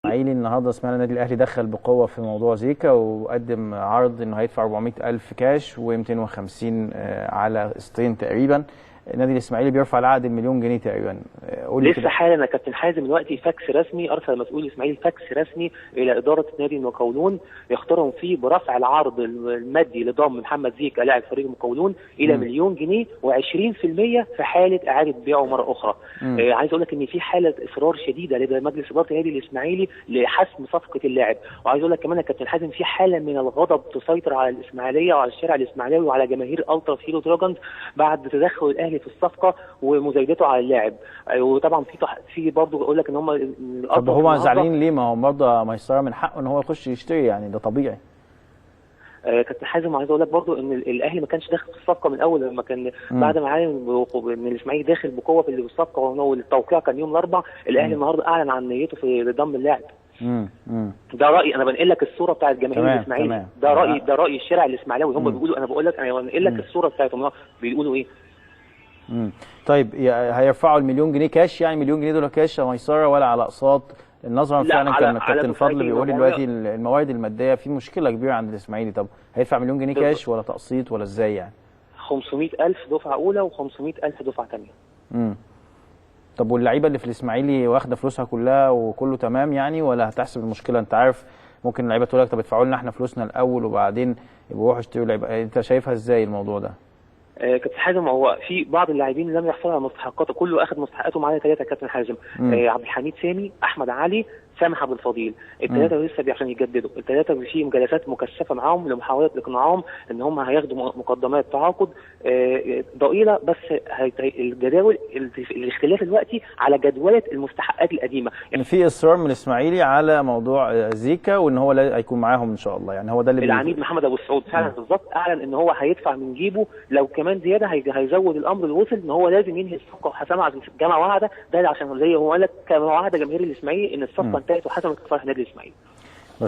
اسماعيلي النهارده سمعنا النادي الاهلي دخل بقوه في موضوع زيكا وقدم عرض انه هيدفع 400,000 كاش و250 على قسطين تقريبا. النادي الاسماعيلي بيرفع العقد بمليون جنيه تقريبا. قول لي لسه حالا انا كابتن حازم دلوقتي فاكس رسمي، ارسل مسؤول الاسماعيلي فاكس رسمي الى اداره نادي المقاولون يختارهم فيه برفع العرض المادي لضم محمد زيكا لاعب فريق المقاولون الى مليون جنيه و20% في حاله اعاده بيعه مره اخرى. عايز اقول لك ان في حاله اصرار شديده لدى مجلس اداره النادي الاسماعيلي لحسم صفقه اللاعب، وعايز اقول لك كمان يا كابتن حازم في حاله من الغضب تسيطر على الاسماعيليه وعلى الشارع الاسماعيلاوي وعلى جماهير الترا هيرو دراجونز بعد تدخل الاهلي في الصفقه ومزايدته على اللاعب. وطبعا في برضه اقول لك ان هم طب هو زعلانين ليه؟ ما هو برضه ميسره من حقه ان هو يخش يشتري، يعني ده طبيعي. كابتن حازم عايز اقول لك برضه ان الاهلي ما كانش داخل في الصفقه من الاول، لما كان بعد ما عالم ان الاسماعيلي داخل بقوه في الصفقه والتوقيع كان يوم الاربعاء، الاهلي النهارده اعلن عن نيته في ضم اللاعب. ده رايي، انا بنقل لك الصوره بتاعت جماهير الاسماعيلي، ده راي الشارع الاسماعيلاوي، هم بيقولوا، انا بقول لك انا بنقل لك الصوره بتاعتهم بيقولوا ايه. طيب هيرفعوا المليون جنيه كاش، يعني مليون جنيه دول كاش يا ميسره ولا على اقساط؟ النظرا فعلا كان كابتن فضل بيقول دلوقتي الموارد الماديه في مشكله كبيره عند الاسماعيلي. طب هيدفع مليون جنيه كاش ولا تقسيط ولا ازاي يعني؟ 500,000 دفعه اولى و500,000 دفعه ثانيه. طب واللعيبه اللي في الاسماعيلي واخده فلوسها كلها وكله تمام يعني، ولا هتحسب المشكله؟ انت عارف ممكن اللعيبه تقول لك طب ادفعوا لنا احنا فلوسنا الاول وبعدين يبقوا يروحوا يشتروا لعيبه. انت شايفها ازاي الموضوع ده؟ كابتن حازم هو في بعض اللاعبين لم يحصلوا على مستحقاته، كله اخذ مستحقاته معايا ثلاثه كابتن حازم. عبد الحميد سامي، احمد علي، سامح عبد الفضيل، الثلاثه لسه عشان يجددوا، الثلاثه في جلسات مكثفه معاهم لمحاوله اقناعهم ان هم هياخدوا مقدمات تعاقد ضئيله، بس الجداول الاختلاف دلوقتي على جدوله المستحقات القديمه. يعني في اصرار من الاسماعيلي على موضوع زيكا وان هو هيكون معاهم ان شاء الله، يعني هو ده اللي العميد محمد ابو السعود فعلا بالظبط اعلن ان هو هيدفع من جيبه، لو كمان زياده هيزود الامر اللي وصل ان هو لازم ينهي الصفقه وحسمها في الجامعه واحده، ده عشان زي هو قال لك كان وعد جماهير الاسماعيلي ان الصفقه انتهت وحسمت في صالح النادي الاسماعيلي.